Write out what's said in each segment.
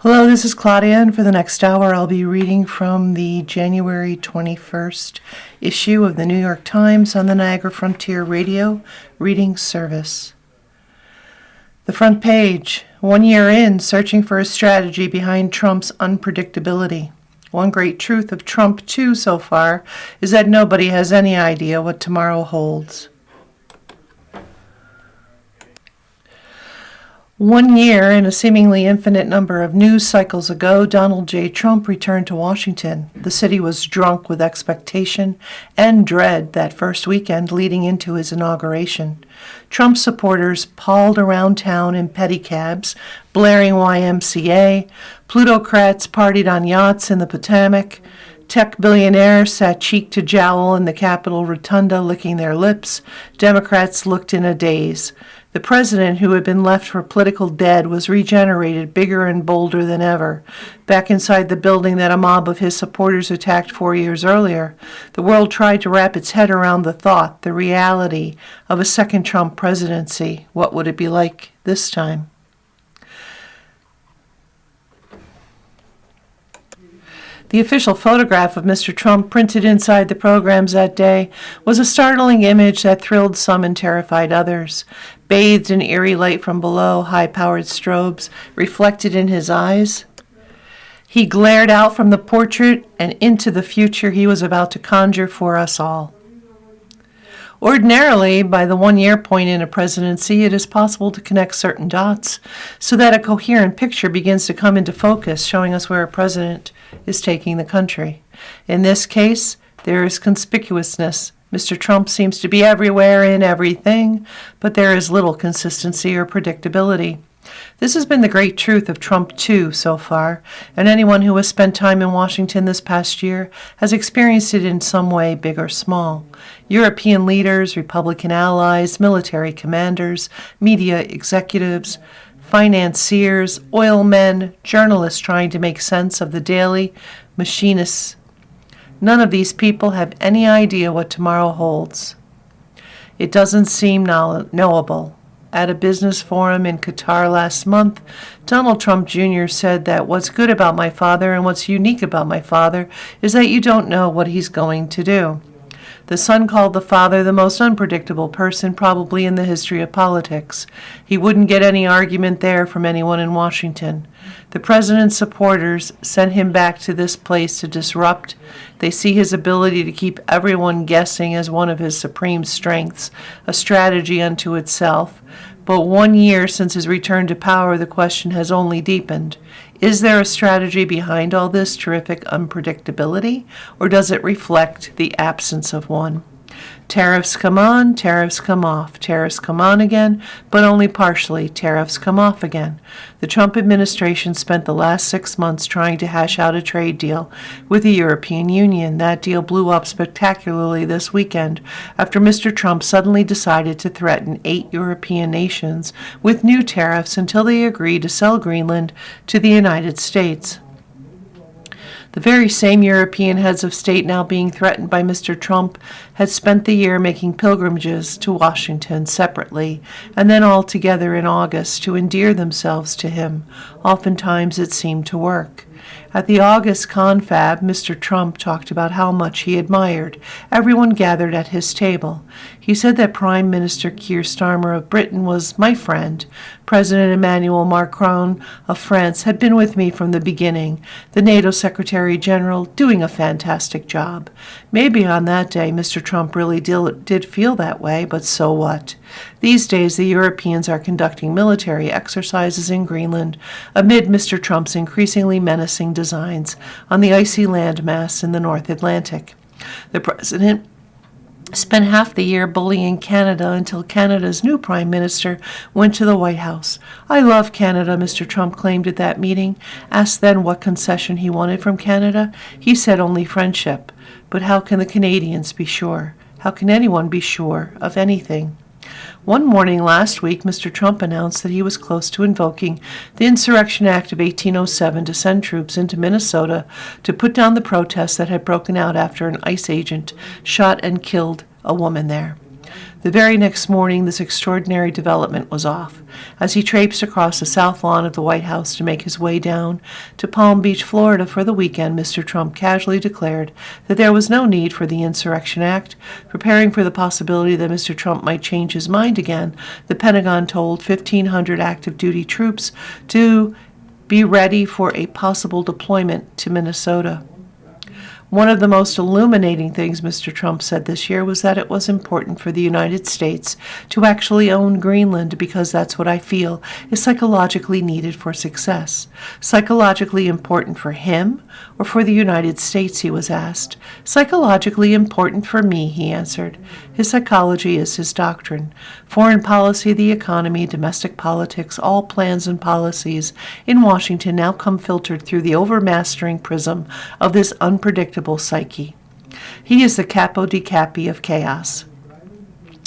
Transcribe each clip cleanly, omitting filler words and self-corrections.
Hello, this is Claudia, and for the next hour I'll be reading from the January 21st issue of the New York Times on the Niagara Frontier Radio Reading Service. The front page, 1 year in, searching for a strategy behind Trump's unpredictability. One great truth of Trump, too, so far, is that nobody has any idea what tomorrow holds. 1 year and a seemingly infinite number of news cycles ago, Donald J. Trump returned to Washington. The city was drunk with expectation and dread that first weekend leading into his inauguration. Trump supporters palled around town in pedicabs, blaring YMCA. Plutocrats partied on yachts in the Potomac. Tech billionaires sat cheek to jowl in the Capitol Rotunda licking their lips. Democrats looked in a daze. The president, who had been left for political dead, was regenerated, bigger and bolder than ever. Back inside the building that a mob of his supporters attacked 4 years earlier, the world tried to wrap its head around the thought, the reality, of a second Trump presidency. What would it be like this time? The official photograph of Mr. Trump printed inside the programs that day was a startling image that thrilled some and terrified others. Bathed in eerie light from below, high-powered strobes reflected in his eyes, he glared out from the portrait and into the future he was about to conjure for us all. Ordinarily, by the 1 year point in a presidency, it is possible to connect certain dots so that a coherent picture begins to come into focus, showing us where a president is taking the country. In this case, there is conspicuousness. Mr. Trump seems to be everywhere in everything, but there is little consistency or predictability. This has been the great truth of Trump, too, so far, and anyone who has spent time in Washington this past year has experienced it in some way, big or small. European leaders, Republican allies, military commanders, media executives, financiers, oil men, journalists trying to make sense of the daily, machinists. None of these people have any idea what tomorrow holds. It doesn't seem knowable. At a business forum in Qatar last month, Donald Trump Jr. said that what's good about my father and what's unique about my father is that you don't know what he's going to do. The son called the father the most unpredictable person probably in the history of politics. He wouldn't get any argument there from anyone in Washington. The president's supporters sent him back to this place to disrupt. They see his ability to keep everyone guessing as one of his supreme strengths, a strategy unto itself. But 1 year since his return to power, the question has only deepened. Is there a strategy behind all this terrific unpredictability, or does it reflect the absence of one? Tariffs come on, tariffs come off. Tariffs come on again, but only partially. Tariffs come off again. The Trump administration spent the last 6 months trying to hash out a trade deal with the European Union. That deal blew up spectacularly this weekend after Mr. Trump suddenly decided to threaten 8 European nations with new tariffs until they agreed to sell Greenland to the United States. The very same European heads of state now being threatened by Mr. Trump had spent the year making pilgrimages to Washington separately and then all together in August to endear themselves to him. Oftentimes it seemed to work. At the August confab, Mr. Trump talked about how much he admired everyone gathered at his table. He said that Prime Minister Keir Starmer of Britain was my friend. President Emmanuel Macron of France had been with me from the beginning. The NATO Secretary General doing a fantastic job. Maybe on that day Mr. Trump really did feel that way, but so what? These days the Europeans are conducting military exercises in Greenland amid Mr. Trump's increasingly menacing designs on the icy landmass in the North Atlantic. The president spent half the year bullying Canada until Canada's new prime minister went to the White House. I love Canada, Mr. Trump claimed at that meeting. Asked then what concession he wanted from Canada, he said only friendship. But how can the Canadians be sure? How can anyone be sure of anything? One morning last week, Mr. Trump announced that he was close to invoking the Insurrection Act of 1807 to send troops into Minnesota to put down the protests that had broken out after an ICE agent shot and killed a woman there. The very next morning, this extraordinary development was off. As he traipsed across the south lawn of the White House to make his way down to Palm Beach, Florida for the weekend, Mr. Trump casually declared that there was no need for the Insurrection Act. Preparing for the possibility that Mr. Trump might change his mind again, the Pentagon told 1,500 active duty troops to be ready for a possible deployment to Minnesota. One of the most illuminating things Mr. Trump said this year was that it was important for the United States to actually own Greenland because that's what I feel is psychologically needed for success. Psychologically important for him or for the United States, he was asked. Psychologically important for me, he answered. His psychology is his doctrine. Foreign policy, the economy, domestic politics, all plans and policies in Washington now come filtered through the overmastering prism of this unpredictable psyche. He is the capo di capi of chaos.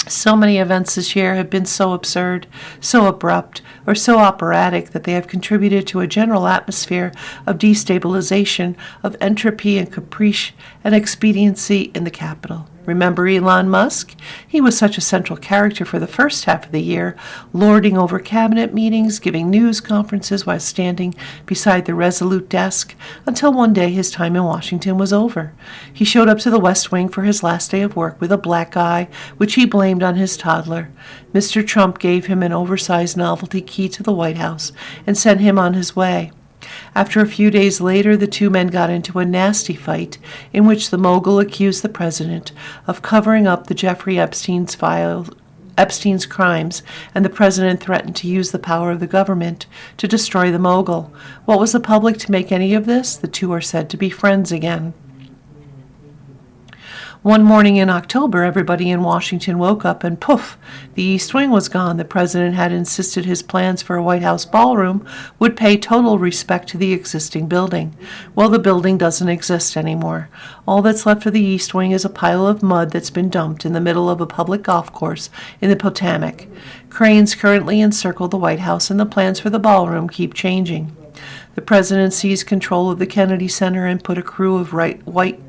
So many events this year have been so absurd, so abrupt, or so operatic that they have contributed to a general atmosphere of destabilization, of entropy and caprice and expediency in the Capitol. Remember Elon Musk? He was such a central character for the first half of the year, lording over cabinet meetings, giving news conferences while standing beside the resolute desk, until one day his time in Washington was over. He showed up to the West Wing for his last day of work with a black eye, which he blamed on his toddler. Mr. Trump gave him an oversized novelty key to the White House and sent him on his way. After a few days later, the two men got into a nasty fight in which the mogul accused the president of covering up the Jeffrey Epstein's crimes, and the president threatened to use the power of the government to destroy the mogul. What was the public to make any of this? The two are said to be friends again. One morning in October, everybody in Washington woke up and poof, the East Wing was gone. The president had insisted his plans for a White House ballroom would pay total respect to the existing building. Well, the building doesn't exist anymore. All that's left of the East Wing is a pile of mud that's been dumped in the middle of a public golf course in the Potomac. Cranes currently encircle the White House, and the plans for the ballroom keep changing. The president seized control of the Kennedy Center and put a crew of right-wing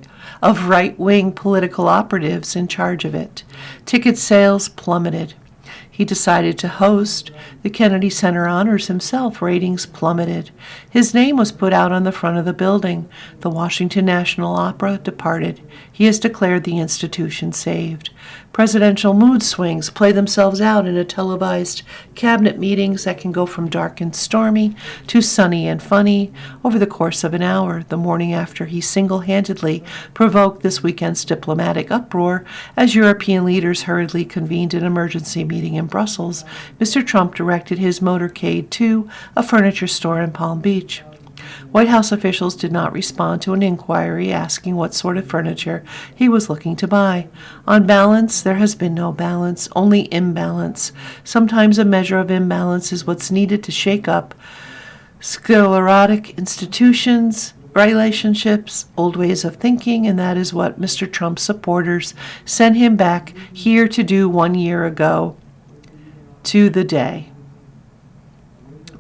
political operatives in charge of it. Ticket sales plummeted. He decided to host the Kennedy Center Honors himself. Ratings plummeted. His name was put out on the front of the building. The Washington National Opera departed. He has declared the institution saved. Presidential mood swings play themselves out in a televised cabinet meetings that can go from dark and stormy to sunny and funny over the course of an hour. The morning after he single-handedly provoked this weekend's diplomatic uproar, as European leaders hurriedly convened an emergency meeting in Brussels, Mr. Trump directed his motorcade to a furniture store in Palm Beach. White House officials did not respond to an inquiry asking what sort of furniture he was looking to buy. On balance, there has been no balance, only imbalance. Sometimes a measure of imbalance is what's needed to shake up sclerotic institutions, relationships, old ways of thinking, and that is what Mr. Trump's supporters sent him back here to do 1 year ago to the day.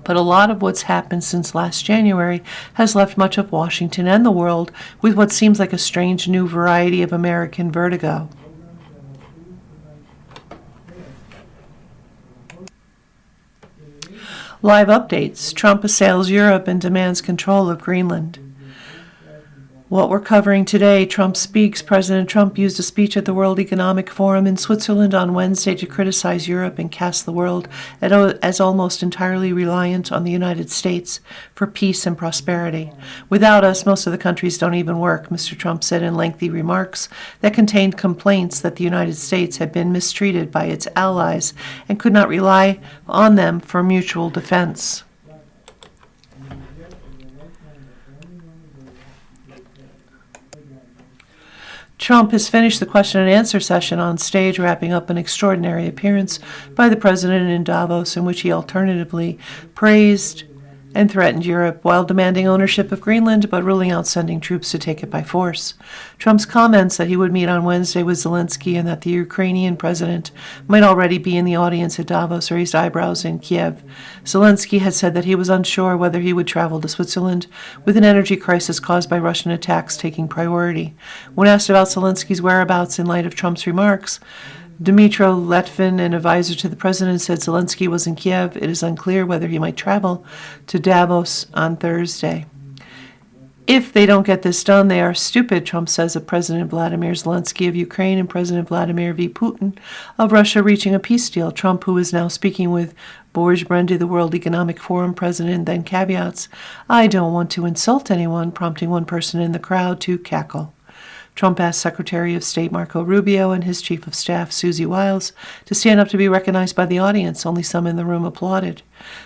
But a lot of what's happened since last January has left much of Washington and the world with what seems like a strange new variety of American vertigo. Live updates. Trump assails Europe and demands control of Greenland. What we're covering today, Trump speaks. President Trump used a speech at the World Economic Forum in Switzerland on Wednesday to criticize Europe and cast the world as almost entirely reliant on the United States for peace and prosperity. Without us, most of the countries don't even work, Mr. Trump said in lengthy remarks that contained complaints that the United States had been mistreated by its allies and could not rely on them for mutual defense. Trump has finished the question and answer session on stage, wrapping up an extraordinary appearance by the president in Davos, in which he alternatively praised and threatened Europe while demanding ownership of Greenland, but ruling out sending troops to take it by force. Trump's comments that he would meet on Wednesday with Zelensky and that the Ukrainian president might already be in the audience at Davos raised eyebrows in Kiev. Zelensky had said that he was unsure whether he would travel to Switzerland, with an energy crisis caused by Russian attacks taking priority. When asked about Zelensky's whereabouts in light of Trump's remarks, Dmytro Litvin, an advisor to the president, said Zelensky was in Kiev. It is unclear whether he might travel to Davos on Thursday. If they don't get this done, they are stupid, Trump says of President Vladimir Zelensky of Ukraine and President Vladimir V. Putin of Russia reaching a peace deal. Trump, who is now speaking with Borj Brendi, the World Economic Forum president, then caveats, "I don't want to insult anyone," prompting one person in the crowd to cackle. Trump asked Secretary of State Marco Rubio and his Chief of Staff Susie Wiles to stand up to be recognized by the audience. Only some in the room applauded.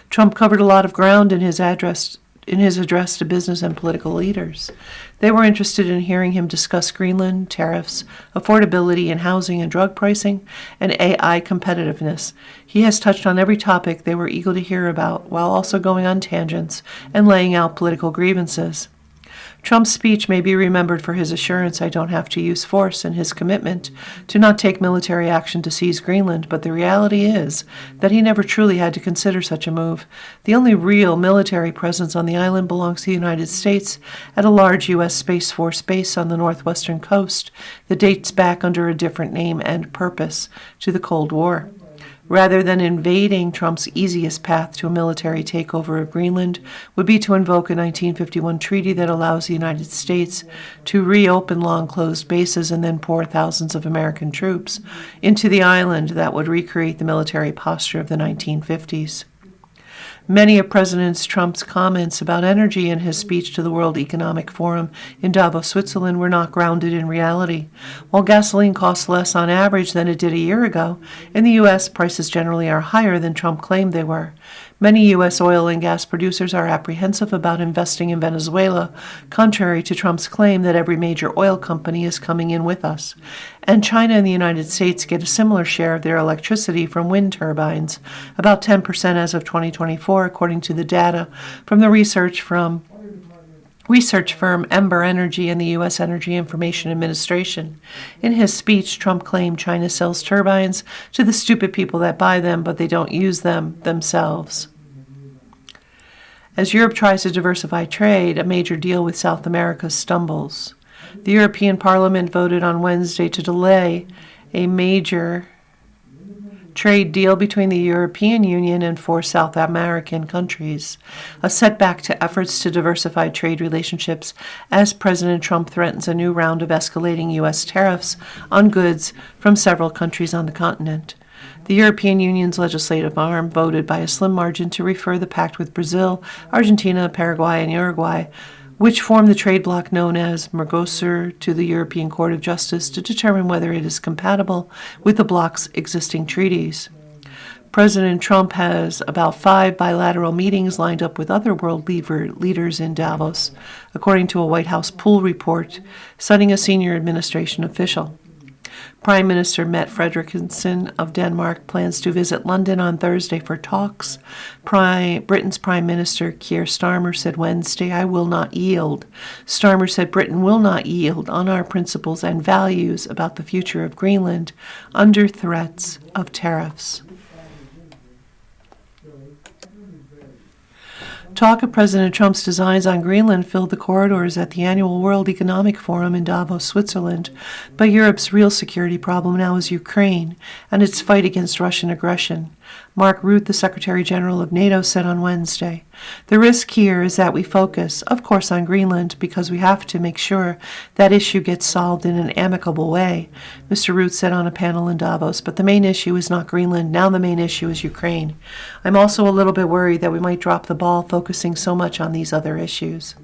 Trump covered a lot of ground in his address to business and political leaders. They were interested in hearing him discuss Greenland, tariffs, affordability in housing and drug pricing, and AI competitiveness. He has touched on every topic they were eager to hear about, while also going on tangents and laying out political grievances. Trump's speech may be remembered for his assurance, "I don't have to use force," and his commitment to not take military action to seize Greenland, but the reality is that he never truly had to consider such a move. The only real military presence on the island belongs to the United States at a large U.S. Space Force base on the northwestern coast that dates back under a different name and purpose to the Cold War. Rather than invading, Trump's easiest path to a military takeover of Greenland would be to invoke a 1951 treaty that allows the United States to reopen long-closed bases and then pour thousands of American troops into the island that would recreate the military posture of the 1950s. Many of President Trump's comments about energy in his speech to the World Economic Forum in Davos, Switzerland, were not grounded in reality. While gasoline costs less on average than it did a year ago, in the U.S., prices generally are higher than Trump claimed they were. Many U.S. oil and gas producers are apprehensive about investing in Venezuela, contrary to Trump's claim that every major oil company is coming in with us. And China and the United States get a similar share of their electricity from wind turbines, about 10% as of 2024, according to the data from the research firm Ember Energy and the U.S. Energy Information Administration. In his speech, Trump claimed China sells turbines to the stupid people that buy them, but they don't use them themselves. As Europe tries to diversify trade, a major deal with South America stumbles. The European Parliament voted on Wednesday to delay a major trade deal between the European Union and 4 South American countries, a setback to efforts to diversify trade relationships as President Trump threatens a new round of escalating U.S. tariffs on goods from several countries on the continent. The European Union's legislative arm voted by a slim margin to refer the pact with Brazil, Argentina, Paraguay, and Uruguay, which form the trade bloc known as Mercosur, to the European Court of Justice to determine whether it is compatible with the bloc's existing treaties. President Trump has about 5 bilateral meetings lined up with other world leaders in Davos, according to a White House pool report, citing a senior administration official. Prime Minister Mette Frederiksen of Denmark plans to visit London on Thursday for talks. Britain's Prime Minister Keir Starmer said Wednesday, "I will not yield." Starmer said Britain will not yield on our principles and values about the future of Greenland under threats of tariffs. Talk of President Trump's designs on Greenland filled the corridors at the annual World Economic Forum in Davos, Switzerland, but Europe's real security problem now is Ukraine and its fight against Russian aggression. Mark Rutte, the Secretary General of NATO, said on Wednesday, "The risk here is that we focus, of course, on Greenland because we have to make sure that issue gets solved in an amicable way," Mr. Rutte said on a panel in Davos. "But the main issue is not Greenland. Now the main issue is Ukraine. I'm also a little bit worried that we might drop the ball focusing so much on these other issues."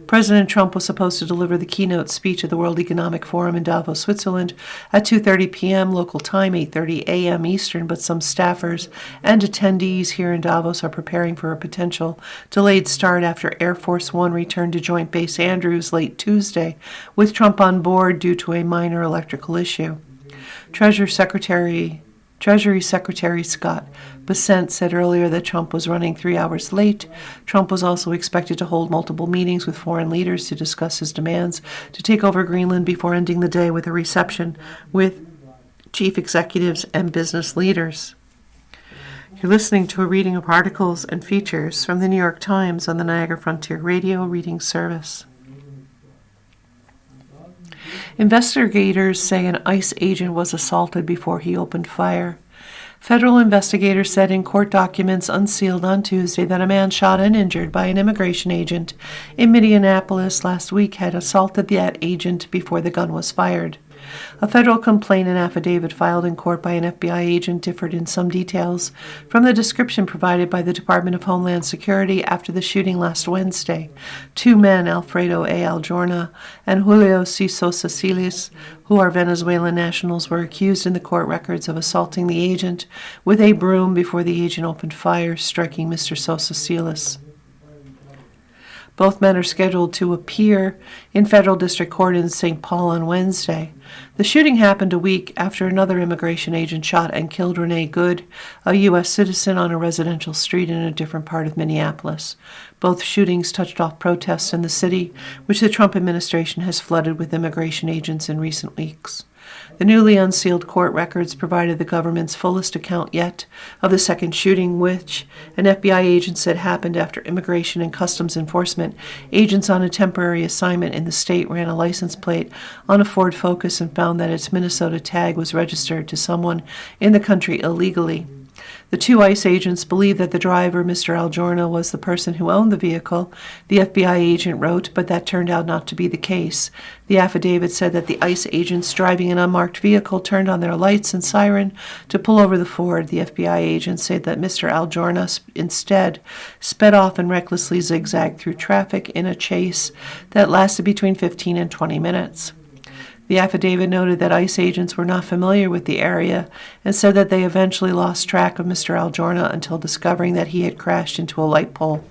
President Trump was supposed to deliver the keynote speech at the World Economic Forum in Davos, Switzerland at 2:30 p.m. local time, 8:30 a.m. Eastern, but some staffers and attendees here in Davos are preparing for a potential delayed start after Air Force One returned to Joint Base Andrews late Tuesday, with Trump on board due to a minor electrical issue. Treasury Secretary Scott Bessent said earlier that Trump was running 3 hours late. Trump was also expected to hold multiple meetings with foreign leaders to discuss his demands to take over Greenland before ending the day with a reception with chief executives and business leaders. You're listening to a reading of articles and features from the New York Times on the Niagara Frontier Radio Reading Service. Investigators say an ICE agent was assaulted before he opened fire. Federal investigators said in court documents unsealed on Tuesday that a man shot and injured by an immigration agent in Minneapolis last week had assaulted that agent before the gun was fired. A federal complaint and affidavit filed in court by an FBI agent differed in some details from the description provided by the Department of Homeland Security after the shooting last Wednesday. Two men, Alfredo A. Aljorna and Julio C. Sosa Siles, who are Venezuelan nationals, were accused in the court records of assaulting the agent with a broom before the agent opened fire, striking Mr. Sosa Siles. Both men are scheduled to appear in federal district court in St. Paul on Wednesday. The shooting happened a week after another immigration agent shot and killed Renee Good, a U.S. citizen, on a residential street in a different part of Minneapolis. Both shootings touched off protests in the city, which the Trump administration has flooded with immigration agents in recent weeks. The newly unsealed court records provided the government's fullest account yet of the second shooting, which an FBI agent said happened after Immigration and Customs Enforcement agents on a temporary assignment in the state ran a license plate on a Ford Focus and found that its Minnesota tag was registered to someone in the country illegally. The two ICE agents believed that the driver, Mr. Aljorna, was the person who owned the vehicle, the FBI agent wrote, but that turned out not to be the case. The affidavit said that the ICE agents driving an unmarked vehicle turned on their lights and siren to pull over the Ford. The FBI agents said that Mr. Aljorna instead sped off and recklessly zigzagged through traffic in a chase that lasted between 15 and 20 minutes. The affidavit noted that ICE agents were not familiar with the area and said that they eventually lost track of Mr. Aljorna until discovering that he had crashed into a light pole.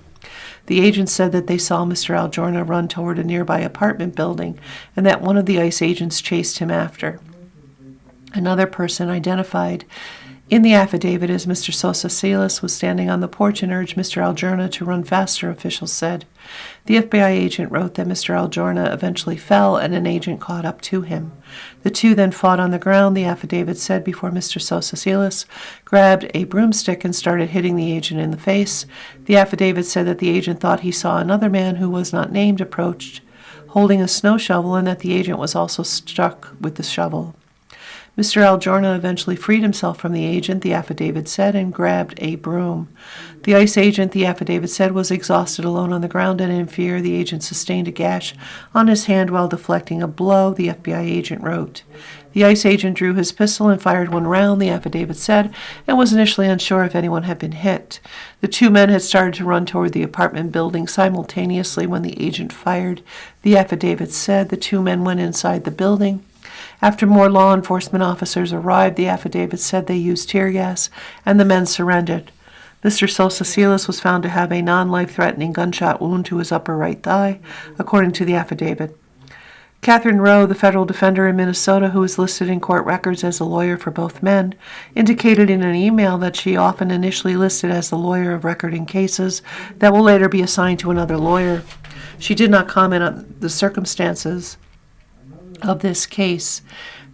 The agents said that they saw Mr. Aljorna run toward a nearby apartment building and that one of the ICE agents chased him after. Another person identified in the affidavit as Mr. Sosa Siles was standing on the porch and urged Mr. Aljorna to run faster, officials said. The FBI agent wrote that Mr. Aljorna eventually fell and an agent caught up to him. The two then fought on the ground, the affidavit said, before Mr. Sosa Siles grabbed a broomstick and started hitting the agent in the face. The affidavit said that the agent thought he saw another man who was not named approached, holding a snow shovel, and that the agent was also struck with the shovel. Mr. Aljorna eventually freed himself from the agent, the affidavit said, and grabbed a broom. The ICE agent, the affidavit said, was exhausted alone on the ground and in fear. The agent sustained a gash on his hand while deflecting a blow, the FBI agent wrote. The ICE agent drew his pistol and fired one round, the affidavit said, and was initially unsure if anyone had been hit. The two men had started to run toward the apartment building simultaneously when the agent fired. The affidavit said the two men went inside the building. After more law enforcement officers arrived, the affidavit said they used tear gas, and the men surrendered. Mr. Sosa Siles was found to have a non-life-threatening gunshot wound to his upper right thigh, according to the affidavit. Catherine Rowe, the federal defender in Minnesota, who is listed in court records as a lawyer for both men, indicated in an email that she often initially listed as the lawyer of record in cases that will later be assigned to another lawyer. She did not comment on the circumstances of this case.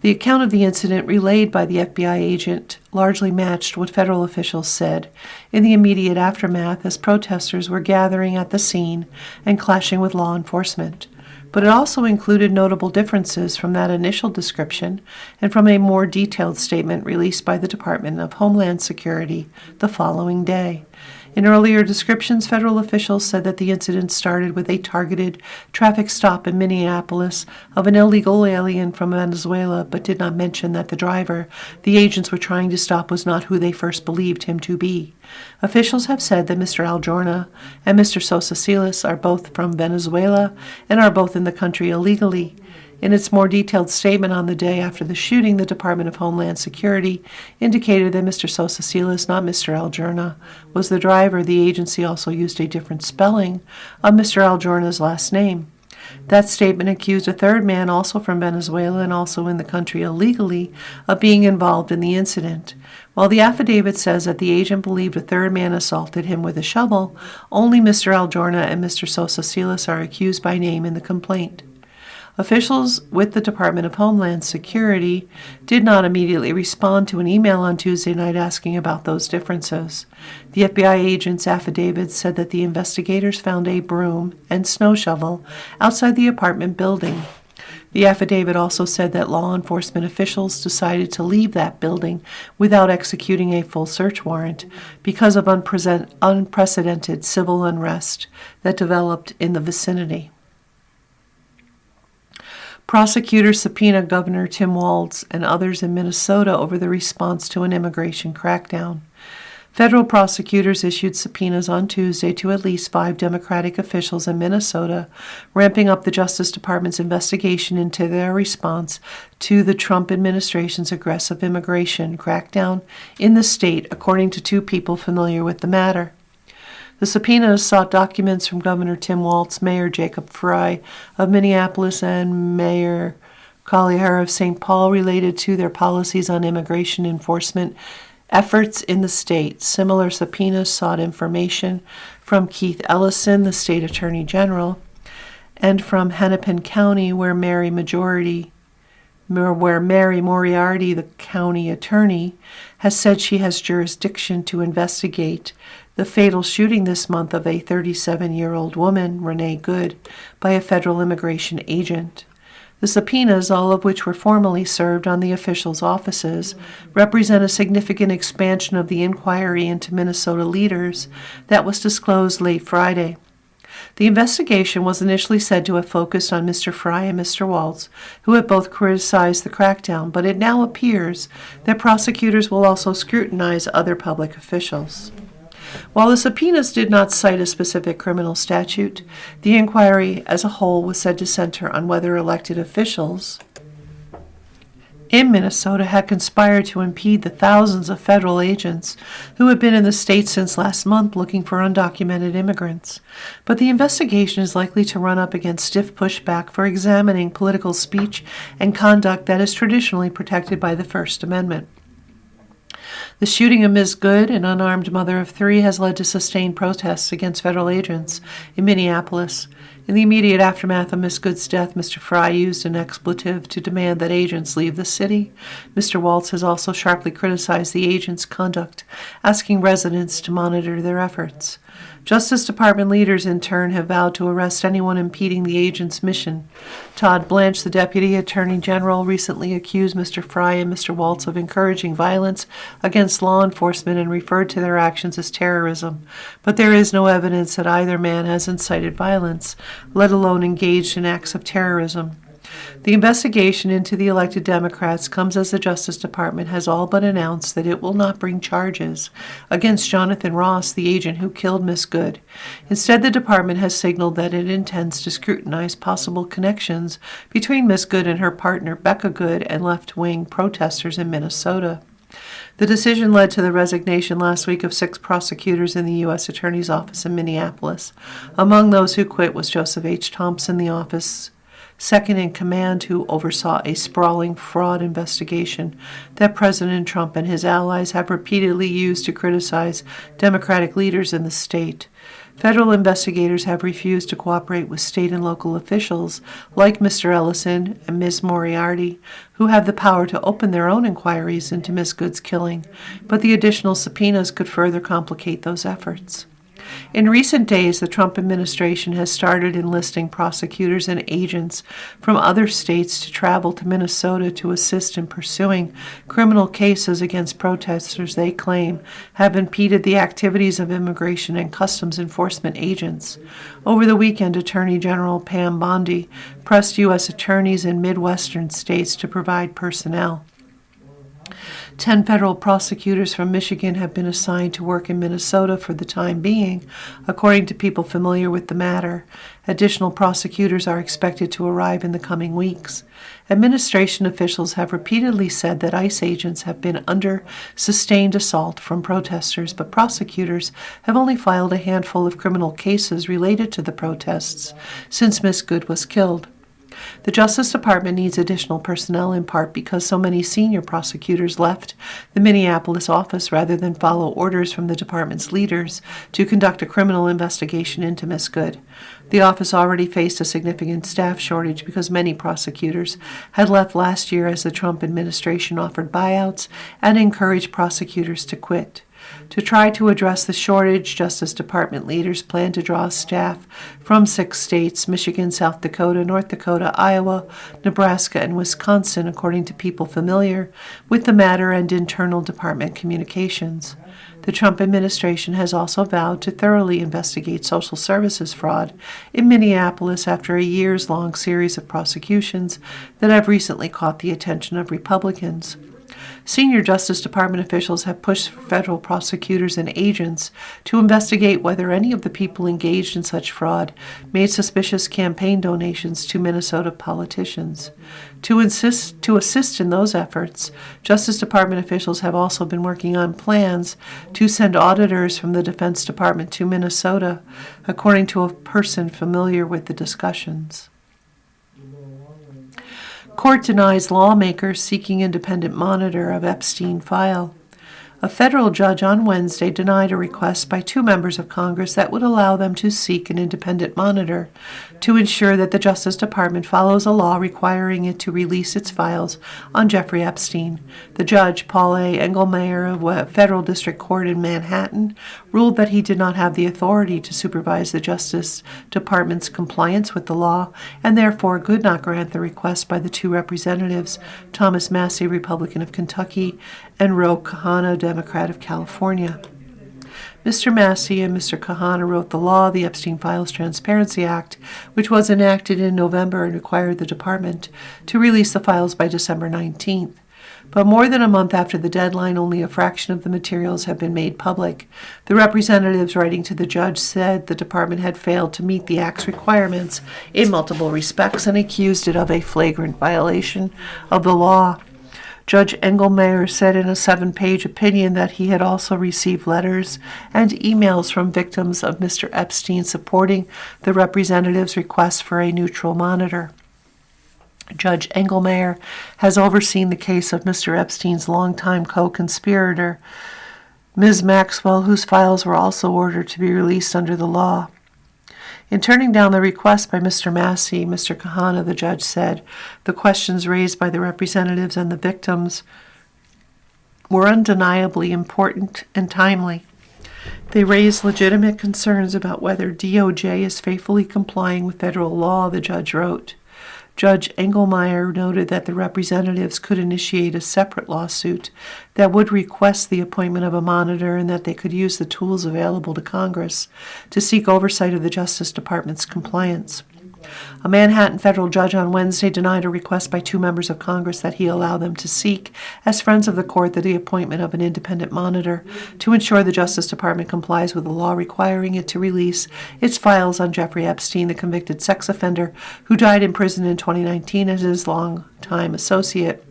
The account of the incident relayed by the FBI agent largely matched what federal officials said in the immediate aftermath as protesters were gathering at the scene and clashing with law enforcement. But it also included notable differences from that initial description and from a more detailed statement released by the Department of Homeland Security the following day. In earlier descriptions, federal officials said that the incident started with a targeted traffic stop in Minneapolis of an illegal alien from Venezuela, but did not mention that the driver the agents were trying to stop was not who they first believed him to be. Officials have said that Mr. Aljorna and Mr. Sosa Siles are both from Venezuela and are both in the country illegally. In its more detailed statement on the day after the shooting, the Department of Homeland Security indicated that Mr. Sosa Siles, not Mr. Aljorna, was the driver. The agency also used a different spelling of Mr. Aljorna's last name. That statement accused a third man, also from Venezuela and also in the country illegally, of being involved in the incident. While the affidavit says that the agent believed a third man assaulted him with a shovel, only Mr. Aljorna and Mr. Sosa Siles are accused by name in the complaint. Officials with the Department of Homeland Security did not immediately respond to an email on Tuesday night asking about those differences. The FBI agent's affidavit said that the investigators found a broom and snow shovel outside the apartment building. The affidavit also said that law enforcement officials decided to leave that building without executing a full search warrant because of unprecedented civil unrest that developed in the vicinity. Prosecutors subpoena Governor Tim Walz and others in Minnesota over the response to an immigration crackdown. Federal prosecutors issued subpoenas on Tuesday to at least 5 Democratic officials in Minnesota, ramping up the Justice Department's investigation into their response to the Trump administration's aggressive immigration crackdown in the state, according to 2 people familiar with the matter. The subpoenas sought documents from Governor Tim Walz, Mayor Jacob Frey of Minneapolis, and Mayor Collier of St. Paul related to their policies on immigration enforcement efforts in the state. Similar subpoenas sought information from Keith Ellison, the state attorney general, and from Hennepin County, where Mary Moriarty, the county attorney, has said she has jurisdiction to investigate the fatal shooting this month of a 37-year-old woman, Renee Good, by a federal immigration agent. The subpoenas, all of which were formally served on the officials' offices, represent a significant expansion of the inquiry into Minnesota leaders that was disclosed late Friday. The investigation was initially said to have focused on Mr. Frey and Mr. Walz, who have both criticized the crackdown, but it now appears that prosecutors will also scrutinize other public officials. While the subpoenas did not cite a specific criminal statute, the inquiry as a whole was said to center on whether elected officials in Minnesota had conspired to impede the thousands of federal agents who had been in the state since last month looking for undocumented immigrants. But the investigation is likely to run up against stiff pushback for examining political speech and conduct that is traditionally protected by the First Amendment. The shooting of Ms. Good, an unarmed mother of 3, has led to sustained protests against federal agents in Minneapolis. In the immediate aftermath of Ms. Good's death, Mr. Frey used an expletive to demand that agents leave the city. Mr. Walz has also sharply criticized the agents' conduct, asking residents to monitor their efforts. Justice Department leaders, in turn, have vowed to arrest anyone impeding the agent's mission. Todd Blanche, the Deputy Attorney General, recently accused Mr. Frey and Mr. Walz of encouraging violence against law enforcement and referred to their actions as terrorism. But there is no evidence that either man has incited violence, let alone engaged in acts of terrorism. The investigation into the elected Democrats comes as the Justice Department has all but announced that it will not bring charges against Jonathan Ross, the agent who killed Miss Good. Instead, the department has signaled that it intends to scrutinize possible connections between Miss Good and her partner Becca Good and left-wing protesters in Minnesota. The decision led to the resignation last week of 6 prosecutors in the U.S. Attorney's Office in Minneapolis. Among those who quit was Joseph H. Thompson, the office second in command, who oversaw a sprawling fraud investigation that President Trump and his allies have repeatedly used to criticize Democratic leaders in the state. Federal investigators have refused to cooperate with state and local officials like Mr. Ellison and Ms. Moriarty, who have the power to open their own inquiries into Ms. Good's killing, but the additional subpoenas could further complicate those efforts. In recent days, the Trump administration has started enlisting prosecutors and agents from other states to travel to Minnesota to assist in pursuing criminal cases against protesters they claim have impeded the activities of immigration and customs enforcement agents. Over the weekend, Attorney General Pam Bondi pressed U.S. attorneys in Midwestern states to provide personnel. 10 federal prosecutors from Michigan have been assigned to work in Minnesota for the time being, according to people familiar with the matter. Additional prosecutors are expected to arrive in the coming weeks. Administration officials have repeatedly said that ICE agents have been under sustained assault from protesters, but prosecutors have only filed a handful of criminal cases related to the protests since Miss Good was killed. The Justice Department needs additional personnel in part because so many senior prosecutors left the Minneapolis office rather than follow orders from the department's leaders to conduct a criminal investigation into Miss Good. The office already faced a significant staff shortage because many prosecutors had left last year as the Trump administration offered buyouts and encouraged prosecutors to quit. To try to address the shortage, Justice Department leaders plan to draw staff from 6 states: Michigan, South Dakota, North Dakota, Iowa, Nebraska, and Wisconsin, according to people familiar with the matter and internal department communications. The Trump administration has also vowed to thoroughly investigate social services fraud in Minneapolis after a years-long series of prosecutions that have recently caught the attention of Republicans. Senior Justice Department officials have pushed for federal prosecutors and agents to investigate whether any of the people engaged in such fraud made suspicious campaign donations to Minnesota politicians. To assist in those efforts, Justice Department officials have also been working on plans to send auditors from the Defense Department to Minnesota, according to a person familiar with the discussions. Court denies lawmakers seeking independent monitor of Epstein file. A federal judge on Wednesday denied a request by 2 members of Congress that would allow them to seek an independent monitor to ensure that the Justice Department follows a law requiring it to release its files on Jeffrey Epstein. The judge, Paul A. Engelmayer of a federal district court in Manhattan, ruled that he did not have the authority to supervise the Justice Department's compliance with the law and therefore could not grant the request by the 2 representatives, Thomas Massie, Republican of Kentucky, and Ro Khanna, Democrat of California. Mr. Massie and Mr. Khanna wrote the law, the Epstein Files Transparency Act, which was enacted in November and required the department to release the files by December 19th. But more than a month after the deadline, only a fraction of the materials have been made public. The representatives writing to the judge said the department had failed to meet the Act's requirements in multiple respects and accused it of a flagrant violation of the law. Judge Engelmayer said in a 7-page opinion that he had also received letters and emails from victims of Mr. Epstein supporting the representative's request for a neutral monitor. Judge Engelmayer has overseen the case of Mr. Epstein's longtime co-conspirator, Ms. Maxwell, whose files were also ordered to be released under the law. In turning down the request by Mr. Massie, Mr. Khanna, the judge said, the questions raised by the representatives and the victims were undeniably important and timely. They raised legitimate concerns about whether DOJ is faithfully complying with federal law, the judge wrote. Judge Engelmayer noted that the representatives could initiate a separate lawsuit that would request the appointment of a monitor and that they could use the tools available to Congress to seek oversight of the Justice Department's compliance. A Manhattan federal judge on Wednesday denied a request by 2 members of Congress that he allow them to seek, as friends of the court, the appointment of an independent monitor to ensure the Justice Department complies with the law requiring it to release its files on Jeffrey Epstein, the convicted sex offender who died in prison in 2019 as his longtime associate.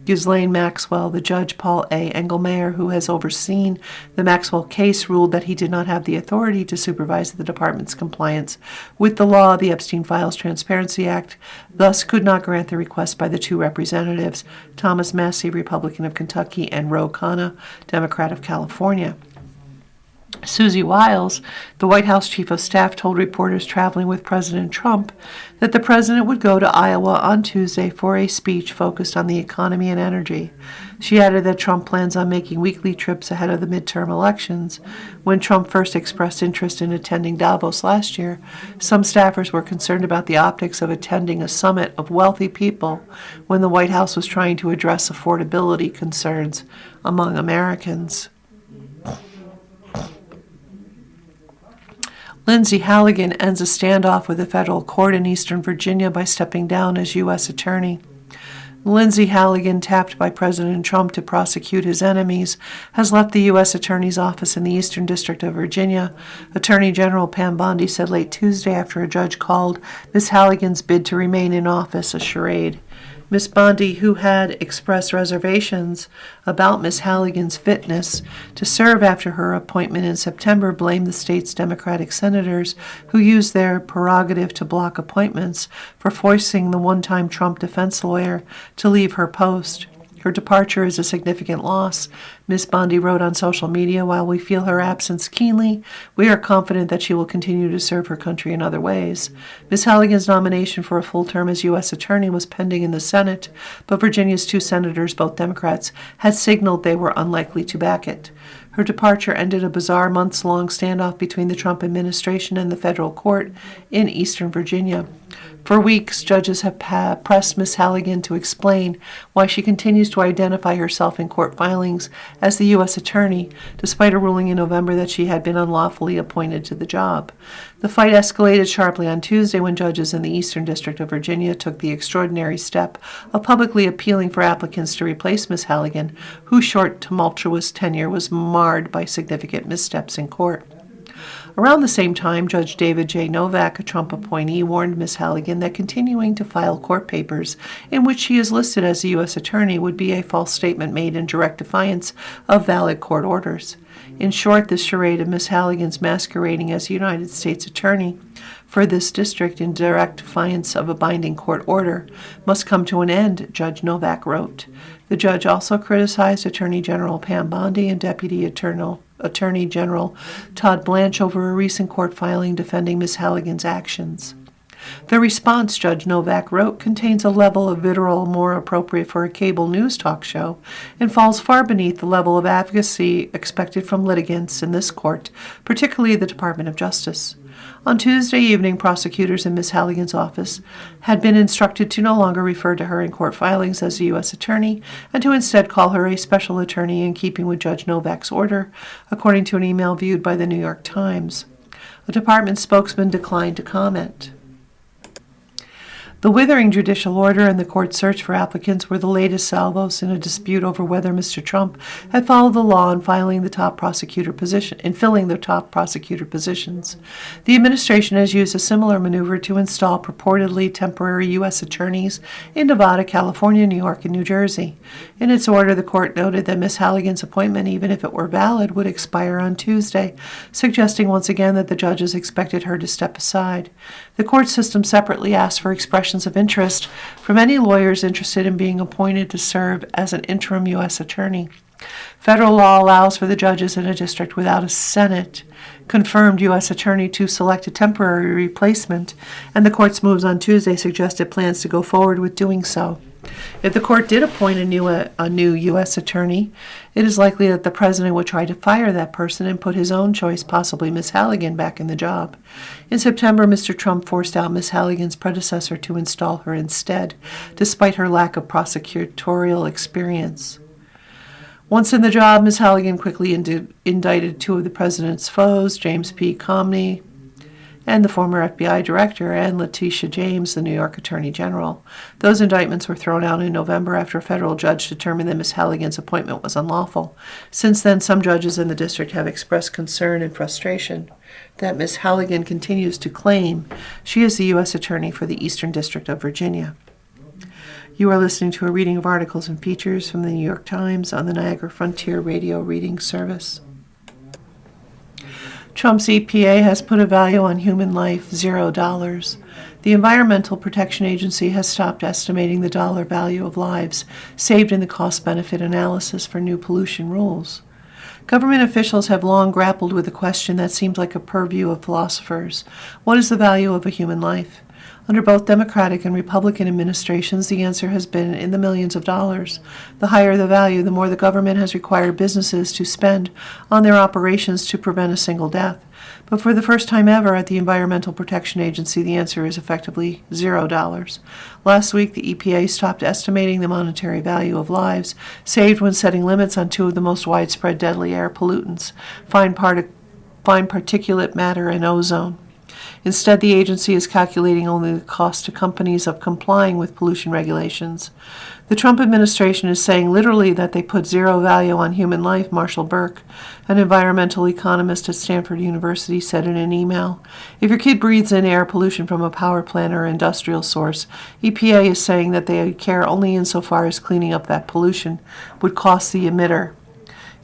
Ghislaine Maxwell, the judge Paul A. Engelmayer, who has overseen the Maxwell case, ruled that he did not have the authority to supervise the department's compliance with the law, the Epstein Files Transparency Act, thus could not grant the request by the 2 representatives, Thomas Massie, Republican of Kentucky, and Ro Khanna, Democrat of California. Susie Wiles, the White House chief of staff, told reporters traveling with President Trump that the president would go to Iowa on Tuesday for a speech focused on the economy and energy. She added that Trump plans on making weekly trips ahead of the midterm elections. When Trump first expressed interest in attending Davos last year, some staffers were concerned about the optics of attending a summit of wealthy people when the White House was trying to address affordability concerns among Americans. Lindsay Halligan ends a standoff with a federal court in Eastern Virginia by stepping down as U.S. Attorney. Lindsay Halligan, tapped by President Trump to prosecute his enemies, has left the U.S. Attorney's office in the Eastern District of Virginia. Attorney General Pam Bondi said late Tuesday after a judge called Ms. Halligan's bid to remain in office a charade. Ms. Bondi, who had expressed reservations about Ms. Halligan's fitness to serve after her appointment in September, blamed the state's Democratic senators who used their prerogative to block appointments for forcing the one-time Trump defense lawyer to leave her post. Her departure is a significant loss, Ms. Bondi wrote on social media. While we feel her absence keenly, we are confident that she will continue to serve her country in other ways. Ms. Halligan's nomination for a full term as U.S. Attorney was pending in the Senate, but Virginia's 2 senators, both Democrats, had signaled they were unlikely to back it. Her departure ended a bizarre months-long standoff between the Trump administration and the federal court in Eastern Virginia. For weeks, judges have pressed Ms. Halligan to explain why she continues to identify herself in court filings as the U.S. Attorney, despite a ruling in November that she had been unlawfully appointed to the job. The fight escalated sharply on Tuesday when judges in the Eastern District of Virginia took the extraordinary step of publicly appealing for applicants to replace Ms. Halligan, whose short, tumultuous tenure was marred by significant missteps in court. Around the same time, Judge David J. Novak, a Trump appointee, warned Ms. Halligan that continuing to file court papers in which she is listed as a U.S. Attorney would be a false statement made in direct defiance of valid court orders. In short, this charade of Ms. Halligan's masquerading as a United States Attorney for this district in direct defiance of a binding court order must come to an end, Judge Novak wrote. The judge also criticized Attorney General Pam Bondi and Deputy Attorney General Todd Blanche over a recent court filing defending Ms. Halligan's actions. The response, Judge Novak wrote, contains a level of vitriol more appropriate for a cable news talk show and falls far beneath the level of advocacy expected from litigants in this court, particularly the Department of Justice. On Tuesday evening, prosecutors in Ms. Halligan's office had been instructed to no longer refer to her in court filings as a U.S. Attorney and to instead call her a special attorney in keeping with Judge Novak's order, according to an email viewed by the New York Times. A department spokesman declined to comment. The withering judicial order and the court search for applicants were the latest salvos in a dispute over whether Mr. Trump had followed the law in filling the top prosecutor positions. The administration has used a similar maneuver to install purportedly temporary U.S. attorneys in Nevada, California, New York, and New Jersey. In its order, the court noted that Ms. Halligan's appointment, even if it were valid, would expire on Tuesday, suggesting once again that the judges expected her to step aside. The court system separately asked for expressions of interest from any lawyers interested in being appointed to serve as an interim U.S. attorney. Federal law allows for the judges in a district without a Senate-confirmed U.S. attorney to select a temporary replacement, and the court's moves on Tuesday suggested plans to go forward with doing so. If the court did appoint a new U.S. attorney, it is likely that the president would try to fire that person and put his own choice, possibly Ms. Halligan, back in the job. In September, Mr. Trump forced out Ms. Halligan's predecessor to install her instead, despite her lack of prosecutorial experience. Once in the job, Ms. Halligan quickly indicted two of the president's foes, James P. Comey and the former FBI director, and Letitia James, the New York Attorney General. Those indictments were thrown out in November after a federal judge determined that Ms. Halligan's appointment was unlawful. Since then, some judges in the district have expressed concern and frustration that Ms. Halligan continues to claim she is the U.S. Attorney for the Eastern District of Virginia. You are listening to a reading of articles and features from the New York Times on the Niagara Frontier Radio Reading Service. Trump's EPA has put a value on human life, $0. The Environmental Protection Agency has stopped estimating the dollar value of lives saved in the cost-benefit analysis for new pollution rules. Government officials have long grappled with a question that seems like a purview of philosophers. What is the value of a human life? Under both Democratic and Republican administrations, the answer has been in the millions of dollars. The higher the value, the more the government has required businesses to spend on their operations to prevent a single death. But for the first time ever at the Environmental Protection Agency, the answer is effectively $0. Last week, the EPA stopped estimating the monetary value of lives saved when setting limits on two of the most widespread deadly air pollutants, fine particulate matter and ozone. Instead, the agency is calculating only the cost to companies of complying with pollution regulations. The Trump administration is saying literally that they put zero value on human life, Marshall Burke, an environmental economist at Stanford University, said in an email. If your kid breathes in air pollution from a power plant or industrial source, EPA is saying that they care only insofar as cleaning up that pollution would cost the emitter.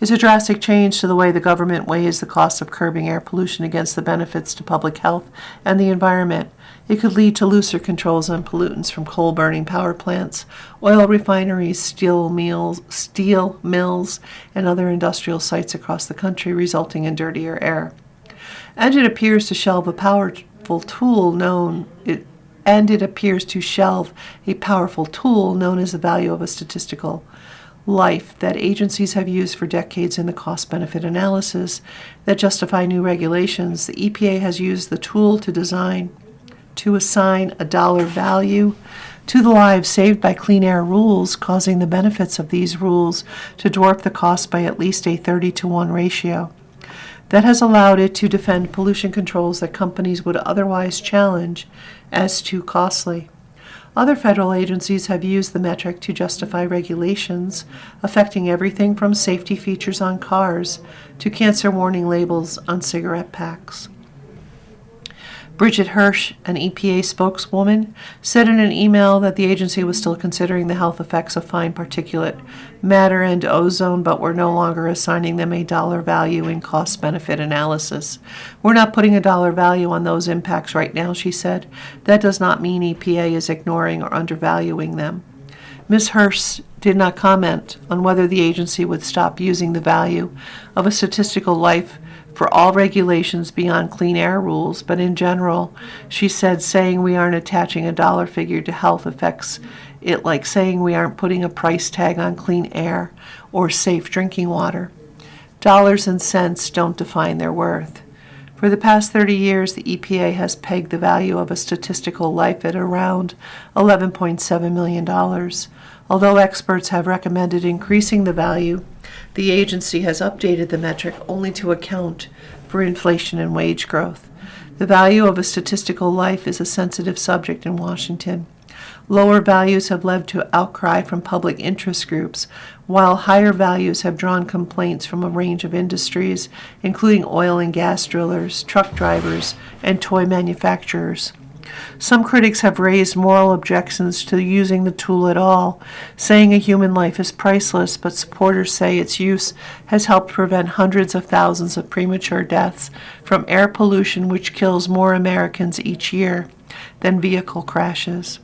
It's a drastic change to the way the government weighs the cost of curbing air pollution against the benefits to public health and the environment. It could lead to looser controls on pollutants from coal-burning power plants, oil refineries, steel mills, and other industrial sites across the country, resulting in dirtier air. And it appears to shelve a powerful tool known as the value of a statistical life that agencies have used for decades in the cost-benefit analysis that justify new regulations, the EPA has used the tool to assign a dollar value to the lives saved by clean air rules, causing the benefits of these rules to dwarf the cost by at least a 30-to-1 ratio. That has allowed it to defend pollution controls that companies would otherwise challenge as too costly. Other federal agencies have used the metric to justify regulations affecting everything from safety features on cars to cancer warning labels on cigarette packs. Bridget Hirsch, an EPA spokeswoman, said in an email that the agency was still considering the health effects of fine particulate matter and ozone, but were no longer assigning them a dollar value in cost-benefit analysis. We're not putting a dollar value on those impacts right now, she said. That does not mean EPA is ignoring or undervaluing them. Ms. Hirsch did not comment on whether the agency would stop using the value of a statistical life for all regulations beyond clean air rules, but in general, she said saying we aren't attaching a dollar figure to health affects it like saying we aren't putting a price tag on clean air or safe drinking water. Dollars and cents don't define their worth. For the past 30 years, the EPA has pegged the value of a statistical life at around $11.7 million. Although experts have recommended increasing the value, the agency has updated the metric only to account for inflation and wage growth. The value of a statistical life is a sensitive subject in Washington. Lower values have led to outcry from public interest groups, while higher values have drawn complaints from a range of industries, including oil and gas drillers, truck drivers, and toy manufacturers. Some critics have raised moral objections to using the tool at all, saying a human life is priceless, but supporters say its use has helped prevent hundreds of thousands of premature deaths from air pollution, which kills more Americans each year than vehicle crashes.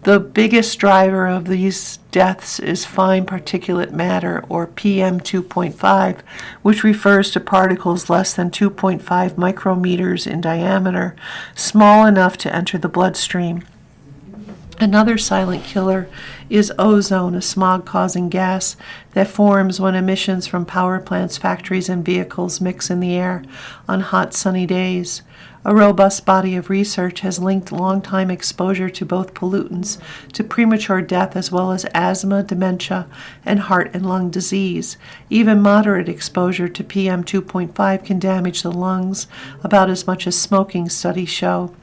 The biggest driver of these deaths is fine particulate matter, or PM 2.5, which refers to particles less than 2.5 micrometers in diameter, small enough to enter the bloodstream. Another silent killer is ozone, a smog-causing gas that forms when emissions from power plants, factories, and vehicles mix in the air on hot, sunny days. A robust body of research has linked long-time exposure to both pollutants to premature death as well as asthma, dementia, and heart and lung disease. Even moderate exposure to PM 2.5 can damage the lungs about as much as smoking, studies show.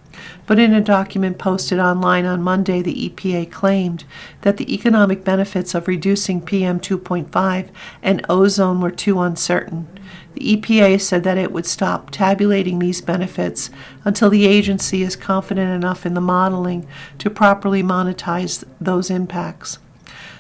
But in a document posted online on Monday, the EPA claimed that the economic benefits of reducing PM 2.5 and ozone were too uncertain. The EPA said that it would stop tabulating these benefits until the agency is confident enough in the modeling to properly monetize those impacts.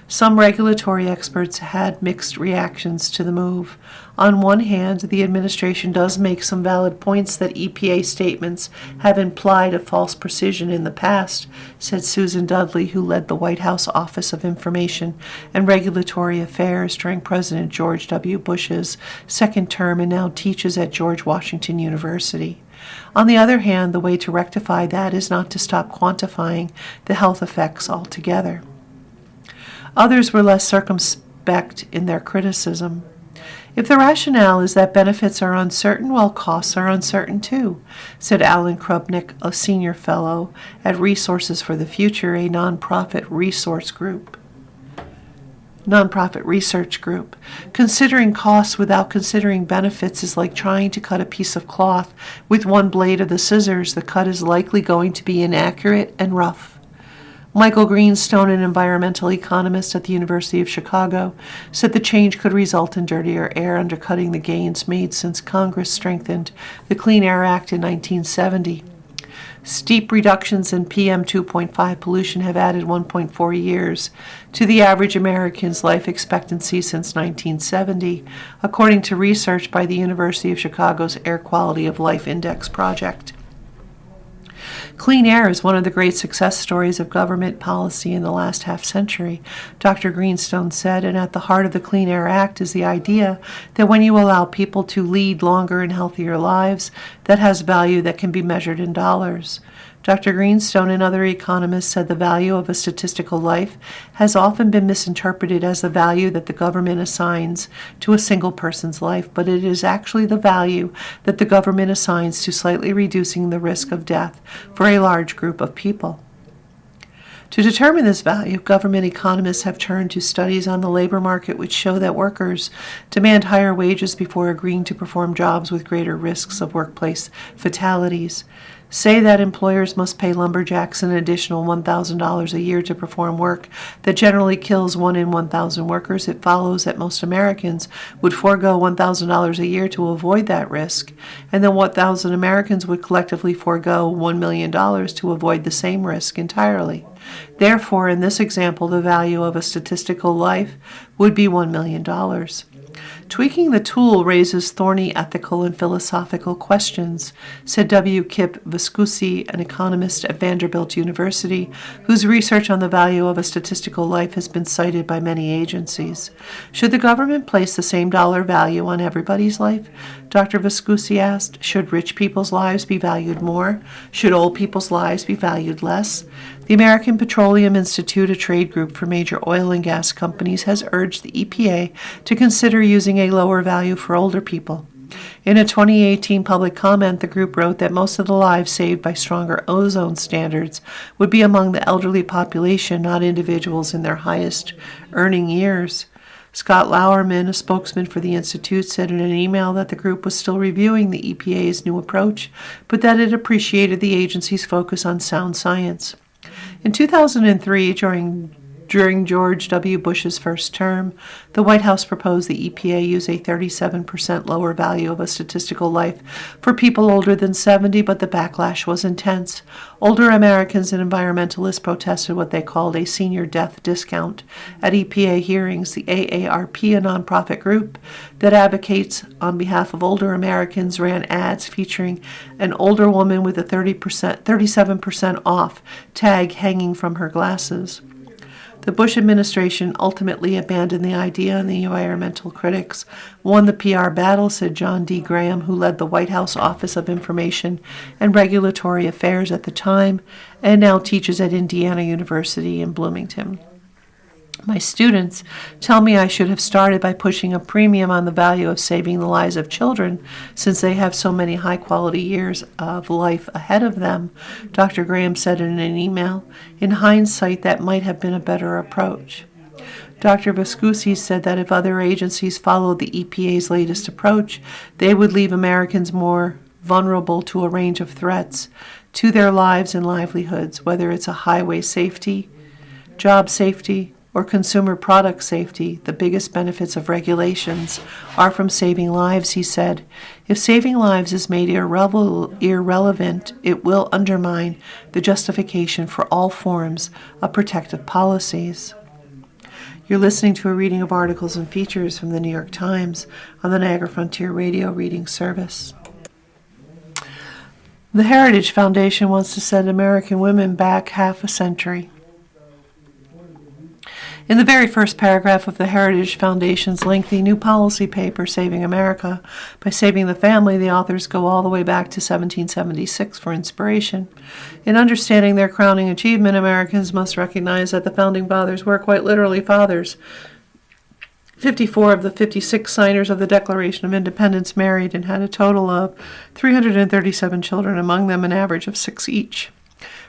Some regulatory experts had mixed reactions to the move. On one hand, the administration does make some valid points that EPA statements have implied a false precision in the past, said Susan Dudley, who led the White House Office of Information and Regulatory Affairs during President George W. Bush's second term and now teaches at George Washington University. On the other hand, the way to rectify that is not to stop quantifying the health effects altogether. Others were less circumspect in their criticism. If the rationale is that benefits are uncertain, well, costs are uncertain too, said Alan Krupnick, a senior fellow at Resources for the Future, a nonprofit research group. Considering costs without considering benefits is like trying to cut a piece of cloth with one blade of the scissors. The cut is likely going to be inaccurate and rough. Michael Greenstone, an environmental economist at the University of Chicago, said the change could result in dirtier air, undercutting the gains made since Congress strengthened the Clean Air Act in 1970. Steep reductions in PM 2.5 pollution have added 1.4 years to the average American's life expectancy since 1970, according to research by the University of Chicago's Air Quality of Life Index project. Clean air is one of the great success stories of government policy in the last half-century, Dr. Greenstone said, and at the heart of the Clean Air Act is the idea that when you allow people to lead longer and healthier lives, that has value that can be measured in dollars. Dr. Greenstone and other economists said the value of a statistical life has often been misinterpreted as the value that the government assigns to a single person's life, but it is actually the value that the government assigns to slightly reducing the risk of death for a large group of people. To determine this value, government economists have turned to studies on the labor market which show that workers demand higher wages before agreeing to perform jobs with greater risks of workplace fatalities. Say that employers must pay lumberjacks an additional $1,000 a year to perform work that generally kills 1 in 1,000 workers. It follows that most Americans would forego $1,000 a year to avoid that risk, and then 1,000 Americans would collectively forego $1 million to avoid the same risk entirely. Therefore, in this example, the value of a statistical life would be $1 million. Tweaking the tool raises thorny ethical and philosophical questions, said W. Kip Viscusi, an economist at Vanderbilt University, whose research on the value of a statistical life has been cited by many agencies. Should the government place the same dollar value on everybody's life? Dr. Viscusi asked. Should rich people's lives be valued more? Should old people's lives be valued less? The American Petroleum Institute, a trade group for major oil and gas companies, has urged the EPA to consider using a lower value for older people. In a 2018 public comment, the group wrote that most of the lives saved by stronger ozone standards would be among the elderly population, not individuals in their highest earning years. Scott Lauerman, a spokesman for the Institute, said in an email that the group was still reviewing the EPA's new approach, but that it appreciated the agency's focus on sound science. In 2003, during George W. Bush's first term, the White House proposed the EPA use a 37% lower value of a statistical life for people older than 70, but the backlash was intense. Older Americans and environmentalists protested what they called a senior death discount. At EPA hearings, the AARP, a nonprofit group that advocates on behalf of older Americans, ran ads featuring an older woman with a 37% off tag hanging from her glasses. The Bush administration ultimately abandoned the idea, and the environmental critics won the PR battle, said John D. Graham, who led the White House Office of Information and Regulatory Affairs at the time and now teaches at Indiana University in Bloomington. My students tell me I should have started by pushing a premium on the value of saving the lives of children since they have so many high-quality years of life ahead of them, Dr. Graham said in an email. In hindsight, that might have been a better approach. Dr. Viscusi said that if other agencies followed the EPA's latest approach, they would leave Americans more vulnerable to a range of threats to their lives and livelihoods, whether it's a highway safety, job safety, or consumer product safety. The biggest benefits of regulations are from saving lives, he said. If saving lives is made irrelevant, it will undermine the justification for all forms of protective policies. You're listening to a reading of articles and features from the New York Times on the Niagara Frontier Radio Reading Service. The Heritage Foundation wants to send American women back half a century. In the very first paragraph of the Heritage Foundation's lengthy new policy paper, Saving America by Saving the Family, the authors go all the way back to 1776 for inspiration. In understanding their crowning achievement, Americans must recognize that the Founding Fathers were quite literally fathers. 54 of the 56 signers of the Declaration of Independence married and had a total of 337 children, among them an average of 6 each.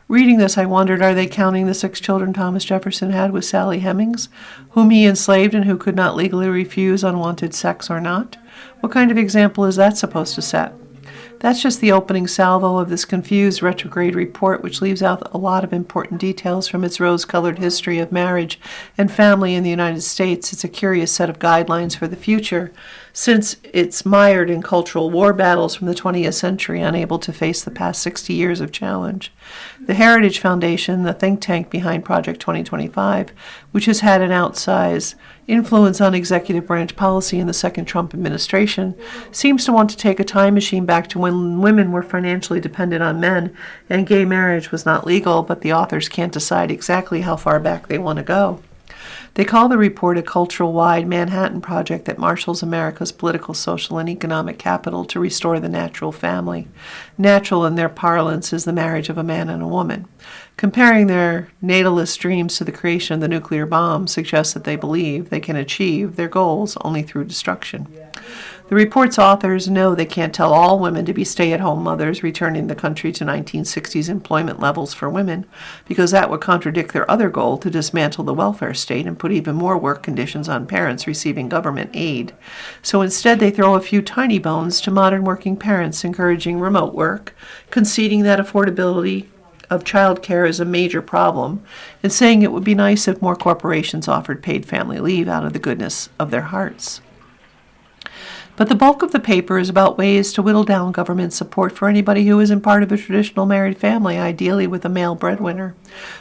Reading this, I wondered, are they counting the 6 children Thomas Jefferson had with Sally Hemings, whom he enslaved and who could not legally refuse unwanted sex or not? What kind of example is that supposed to set? That's just the opening salvo of this confused retrograde report, which leaves out a lot of important details from its rose-colored history of marriage and family in the United States. It's a curious set of guidelines for the future, since it's mired in cultural war battles from the 20th century, unable to face the past 60 years of challenge. The Heritage Foundation, the think tank behind Project 2025, which has had an outsized influence on executive branch policy in the second Trump administration, seems to want to take a time machine back to when women were financially dependent on men and gay marriage was not legal, but the authors can't decide exactly how far back they want to go. They call the report a cultural-wide Manhattan Project that marshals America's political, social, and economic capital to restore the natural family. Natural, in their parlance, is the marriage of a man and a woman. Comparing their natalist dreams to the creation of the nuclear bomb suggests that they believe they can achieve their goals only through destruction. The report's authors know they can't tell all women to be stay-at-home mothers, returning the country to 1960s employment levels for women, because that would contradict their other goal to dismantle the welfare state and put even more work conditions on parents receiving government aid. So instead they throw a few tiny bones to modern working parents, encouraging remote work, conceding that affordability of childcare is a major problem, and saying it would be nice if more corporations offered paid family leave out of the goodness of their hearts. But the bulk of the paper is about ways to whittle down government support for anybody who isn't part of a traditional married family, ideally with a male breadwinner.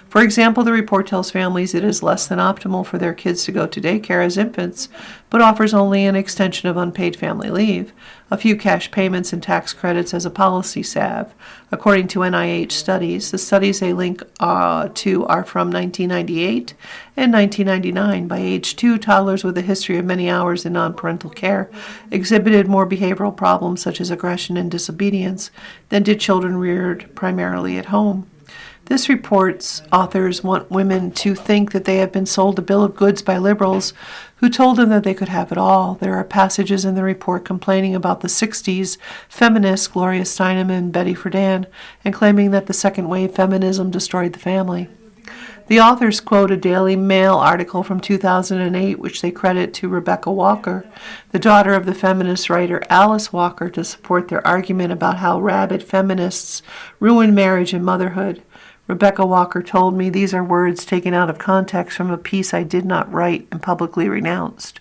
For example, the report tells families it is less than optimal for their kids to go to daycare as infants, but offers only an extension of unpaid family leave, a few cash payments and tax credits as a policy salve. According to NIH studies, the studies they link to are from 1998 and 1999. By age 2, toddlers with a history of many hours in non-parental care exhibited more behavioral problems such as aggression and disobedience than did children reared primarily at home. This report's authors want women to think that they have been sold a bill of goods by liberals who told them that they could have it all. There are passages in the report complaining about the 60s feminists Gloria Steinem and Betty Friedan, and claiming that the second wave feminism destroyed the family. The authors quote a Daily Mail article from 2008, which they credit to Rebecca Walker, the daughter of the feminist writer Alice Walker, to support their argument about how rabid feminists ruin marriage and motherhood. Rebecca Walker told me these are words taken out of context from a piece I did not write and publicly renounced.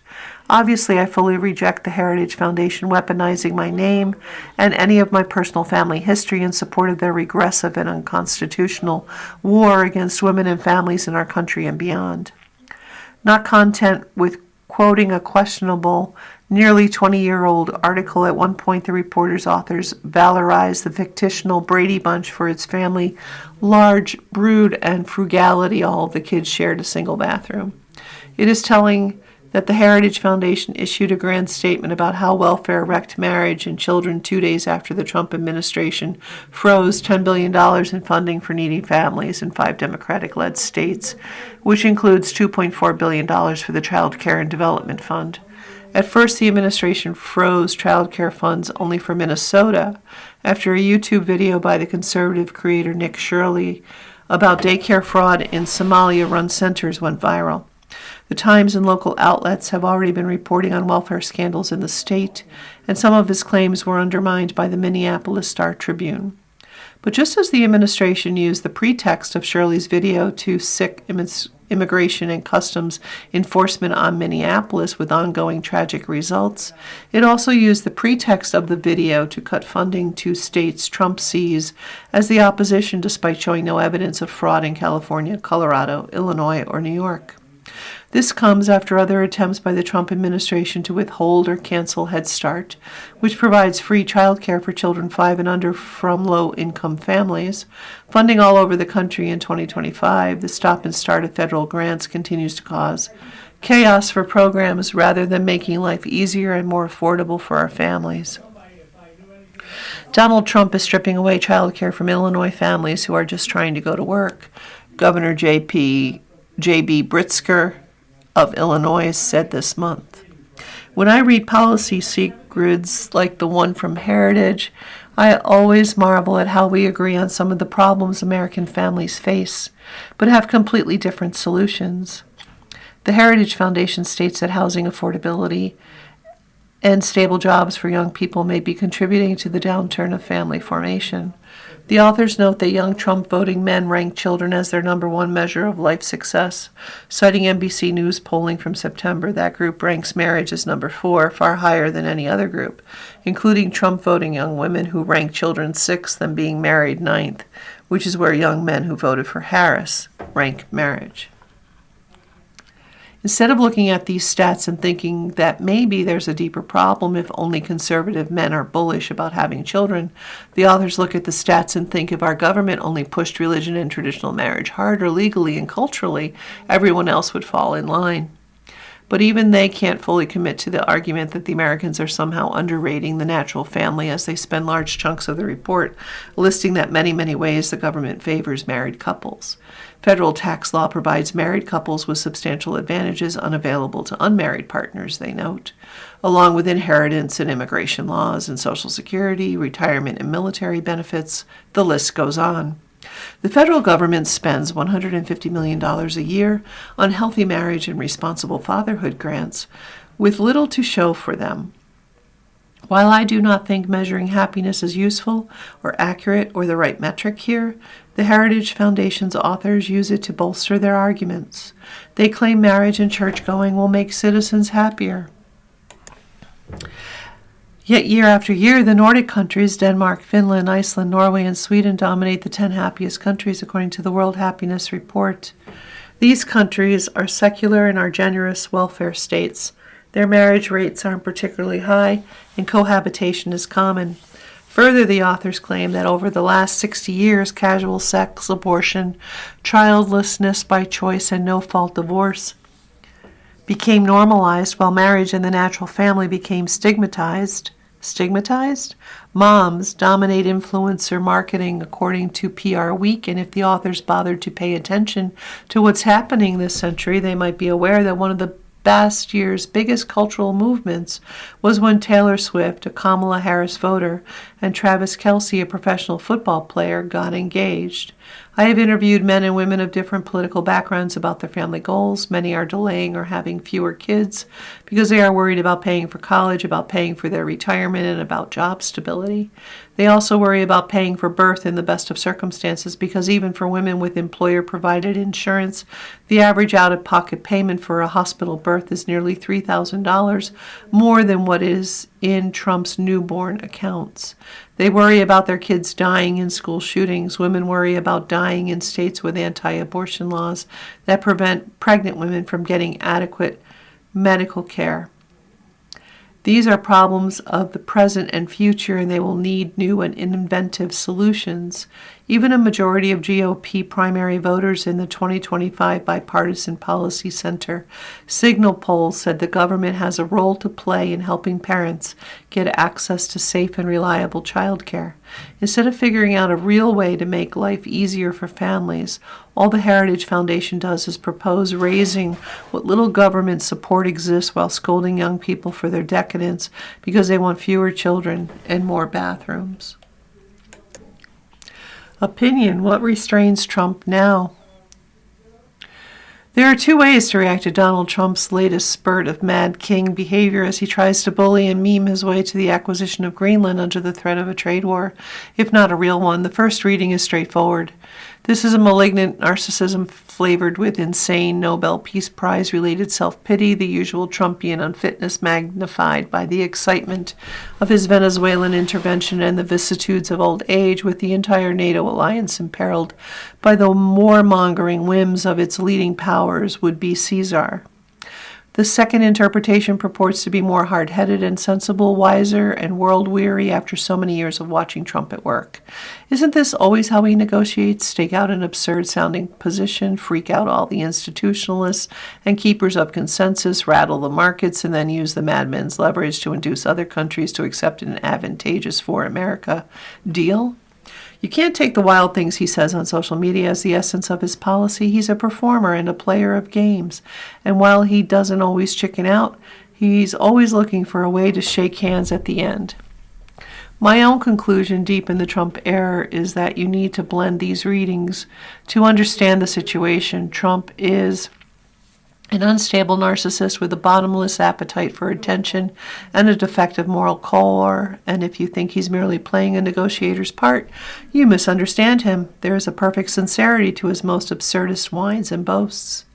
Obviously, I fully reject the Heritage Foundation weaponizing my name and any of my personal family history in support of their regressive and unconstitutional war against women and families in our country and beyond. Not content with quoting a questionable, nearly 20-year-old article, at one point the reporter's authors valorized the fictional Brady Bunch for its family, large brood, and frugality. All of the kids shared a single bathroom. It is telling that the Heritage Foundation issued a grand statement about how welfare wrecked marriage and children 2 days after the Trump administration froze $10 billion in funding for needy families in 5 Democratic-led states, which includes $2.4 billion for the Child Care and Development Fund. At first, the administration froze child care funds only for Minnesota after a YouTube video by the conservative creator Nick Shirley about daycare fraud in Somalia-run centers went viral. The Times and local outlets have already been reporting on welfare scandals in the state, and some of his claims were undermined by the Minneapolis Star-Tribune. But just as the administration used the pretext of Shirley's video to sic immigration and customs enforcement on Minneapolis with ongoing tragic results, it also used the pretext of the video to cut funding to states Trump sees as the opposition, despite showing no evidence of fraud in California, Colorado, Illinois, or New York. This comes after other attempts by the Trump administration to withhold or cancel Head Start, which provides free child care for children 5 and under from low-income families. Funding all over the country in 2025, the stop and start of federal grants continues to cause chaos for programs rather than making life easier and more affordable for our families. Donald Trump is stripping away child care from Illinois families who are just trying to go to work. Governor J.B. Pritzker of Illinois said this month. When I read policy secrets like the one from Heritage, I always marvel at how we agree on some of the problems American families face, but have completely different solutions. The Heritage Foundation states that housing affordability and stable jobs for young people may be contributing to the downturn of family formation. The authors note that young Trump-voting men rank children as their number one measure of life success. Citing NBC News polling from September, that group ranks marriage as number 4, far higher than any other group, including Trump-voting young women who rank children 6th and being married 9th, which is where young men who voted for Harris rank marriage. Instead of looking at these stats and thinking that maybe there's a deeper problem if only conservative men are bullish about having children, the authors look at the stats and think if our government only pushed religion and traditional marriage harder legally and culturally, everyone else would fall in line. But even they can't fully commit to the argument that the Americans are somehow underrating the natural family, as they spend large chunks of the report listing that many ways the government favors married couples. Federal tax law provides married couples with substantial advantages unavailable to unmarried partners, they note, along with inheritance and immigration laws and Social Security, retirement and military benefits. The list goes on. The federal government spends $150 million a year on healthy marriage and responsible fatherhood grants, with little to show for them. While I do not think measuring happiness is useful or accurate or the right metric here, the Heritage Foundation's authors use it to bolster their arguments. They claim marriage and church-going will make citizens happier. Yet year after year, the Nordic countries, Denmark, Finland, Iceland, Norway, and Sweden, dominate the 10 happiest countries according to the World Happiness Report. These countries are secular and are generous welfare states. Their marriage rates aren't particularly high, and cohabitation is common. Further, the authors claim that over the last 60 years, casual sex, abortion, childlessness by choice, and no-fault divorce became normalized, while marriage and the natural family became stigmatized. Stigmatized? Moms dominate influencer marketing, according to PR Week, and if the authors bothered to pay attention to what's happening this century, they might be aware that one of the past year's biggest cultural movements was when Taylor Swift, a Kamala Harris voter, and Travis Kelce, a professional football player, got engaged. I have interviewed men and women of different political backgrounds about their family goals. Many are delaying or having fewer kids because they are worried about paying for college, about paying for their retirement, and about job stability. They also worry about paying for birth in the best of circumstances because even for women with employer-provided insurance, the average out-of-pocket payment for a hospital birth is nearly $3,000, more than what is in Trump's newborn accounts. They worry about their kids dying in school shootings. Women worry about dying in states with anti-abortion laws that prevent pregnant women from getting adequate medical care. These are problems of the present and future, and they will need new and inventive solutions. Even a majority of GOP primary voters in the 2025 Bipartisan Policy Center Signal poll said the government has a role to play in helping parents get access to safe and reliable child care. Instead of figuring out a real way to make life easier for families, all the Heritage Foundation does is propose raising what little government support exists while scolding young people for their decadence because they want fewer children and more bathrooms. Opinion: what restrains Trump now? There are two ways to react to Donald Trump's latest spurt of Mad King behavior as he tries to bully and meme his way to the acquisition of Greenland under the threat of a trade war, if not a real one. The first reading is straightforward. This is a malignant narcissism flavored with insane Nobel Peace Prize-related self-pity, the usual Trumpian unfitness magnified by the excitement of his Venezuelan intervention and the vicissitudes of old age, with the entire NATO alliance imperiled by the warmongering whims of its leading powers would-be Caesar. The second interpretation purports to be more hard-headed and sensible, wiser and world-weary after so many years of watching Trump at work. Isn't this always how he negotiates? Stake out an absurd-sounding position, freak out all the institutionalists and keepers of consensus, rattle the markets, and then use the madman's leverage to induce other countries to accept an advantageous for America deal? You can't take the wild things he says on social media as the essence of his policy. He's a performer and a player of games. And while he doesn't always chicken out, he's always looking for a way to shake hands at the end. My own conclusion deep in the Trump era is that you need to blend these readings to understand the situation. Trump is an unstable narcissist with a bottomless appetite for attention and a defective moral core, and if you think he's merely playing a negotiator's part, you misunderstand him. There is a perfect sincerity to his most absurdist whines and boasts.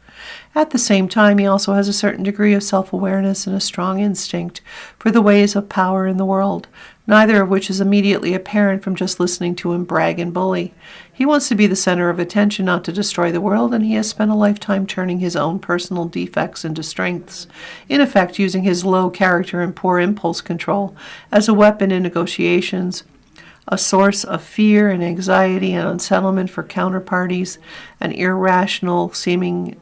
At the same time, he also has a certain degree of self-awareness and a strong instinct for the ways of power in the world, neither of which is immediately apparent from just listening to him brag and bully. He wants to be the center of attention, not to destroy the world, and he has spent a lifetime turning his own personal defects into strengths, in effect using his low character and poor impulse control as a weapon in negotiations, a source of fear and anxiety and unsettlement for counterparties, an irrational seeming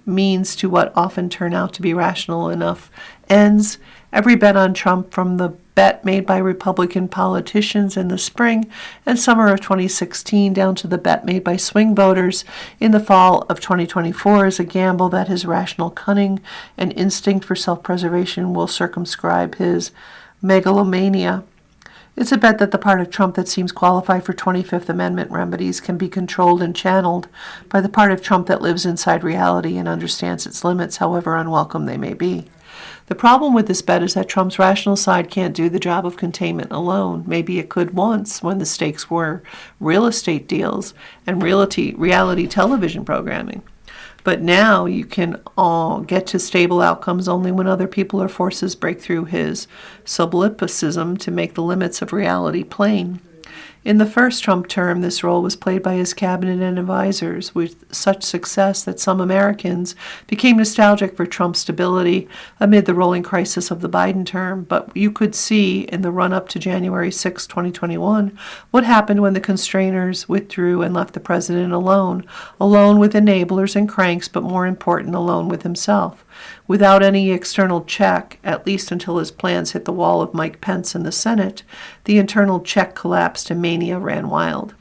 means to what often turn out to be rational enough ends. Every bet on Trump, from the bet made by Republican politicians in the spring and summer of 2016 down to the bet made by swing voters in the fall of 2024, is a gamble that his rational cunning and instinct for self-preservation will circumscribe his megalomania. It's a bet that the part of Trump that seems qualified for 25th Amendment remedies can be controlled and channeled by the part of Trump that lives inside reality and understands its limits, however unwelcome they may be. The problem with this bet is that Trump's rational side can't do the job of containment alone. Maybe it could once, when the stakes were real estate deals and reality television programming. But now you can all get to stable outcomes only when other people or forces break through his solipsism to make the limits of reality plain. In the first Trump term, this role was played by his cabinet and advisors with such success that some Americans became nostalgic for Trump's stability amid the rolling crisis of the Biden term. But you could see in the run-up to January 6, 2021, what happened when the constrainers withdrew and left the president alone with enablers and cranks, but more important, alone with himself. Without any external check, at least until his plans hit the wall of Mike Pence in the Senate, the internal check collapsed and mania ran wild.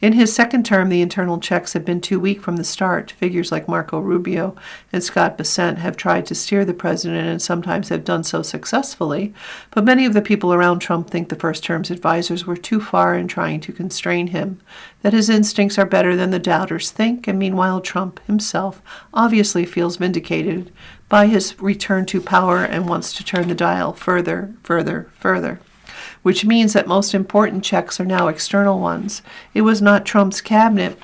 In his second term, the internal checks have been too weak from the start. Figures like Marco Rubio and Scott Bessent have tried to steer the president and sometimes have done so successfully, but many of the people around Trump think the first term's advisors were too far in trying to constrain him, that his instincts are better than the doubters think, and meanwhile Trump himself obviously feels vindicated by his return to power and wants to turn the dial further, which means that most important checks are now external ones. It was not Trump's cabinet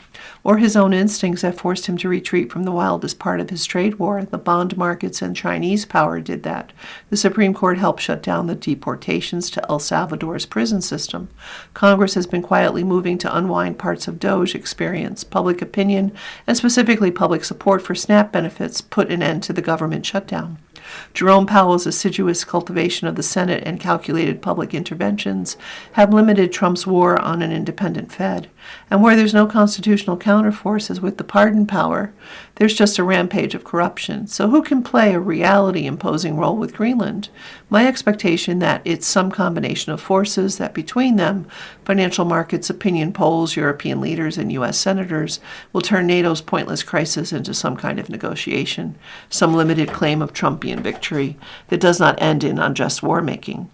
or his own instincts that forced him to retreat from the wildest part of his trade war. The bond markets and Chinese power did that. The Supreme Court helped shut down the deportations to El Salvador's prison system. Congress has been quietly moving to unwind parts of Doge experience. Public opinion, and specifically public support for SNAP benefits, put an end to the government shutdown. Jerome Powell's assiduous cultivation of the Senate and calculated public interventions have limited Trump's war on an independent Fed. And where there's no constitutional counterforce, as with the pardon power, there's just a rampage of corruption. So who can play a reality-imposing role with Greenland? My expectation that it's some combination of forces, that between them, financial markets, opinion polls, European leaders, and U.S. senators will turn NATO's pointless crisis into some kind of negotiation, some limited claim of Trumpian victory that does not end in unjust war-making.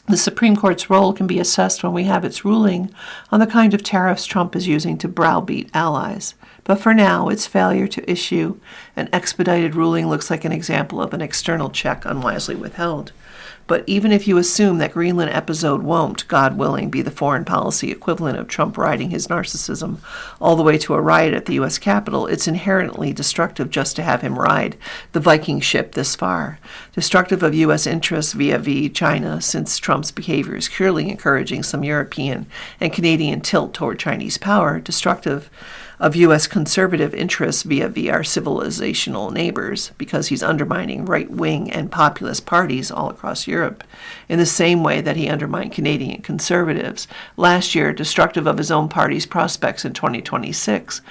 The Supreme Court's role can be assessed when we have its ruling on the kind of tariffs Trump is using to browbeat allies. But for now, its failure to issue an expedited ruling looks like an example of an external check unwisely withheld. But even if you assume that Greenland episode won't, God willing, be the foreign policy equivalent of Trump riding his narcissism all the way to a riot at the U.S. Capitol, it's inherently destructive just to have him ride the Viking ship this far. Destructive of U.S. interests vis-a-vis China, since Trump's behavior is clearly encouraging some European and Canadian tilt toward Chinese power. Destructive of U.S. conservative interests vis-a-vis our civilizational neighbors, because he's undermining right-wing and populist parties all across Europe in the same way that he undermined Canadian conservatives last year, destructive of his own party's prospects in 2026,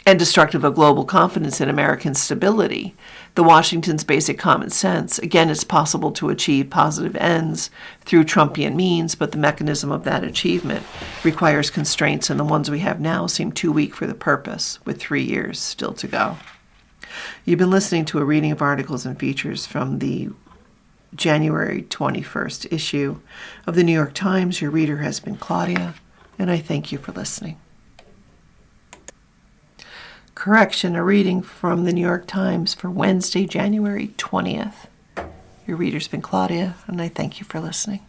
and destructive of global confidence in American stability. The Washington's basic common sense. Again, it's possible to achieve positive ends through Trumpian means, but the mechanism of that achievement requires constraints, and the ones we have now seem too weak for the purpose, with 3 years still to go. You've been listening to a reading of articles and features from the January 21st issue of the New York Times. Your reader has been Claudia, and I thank you for listening. Correction, a reading from the New York Times for Wednesday, January 20th. Your reader's been Claudia, and I thank you for listening.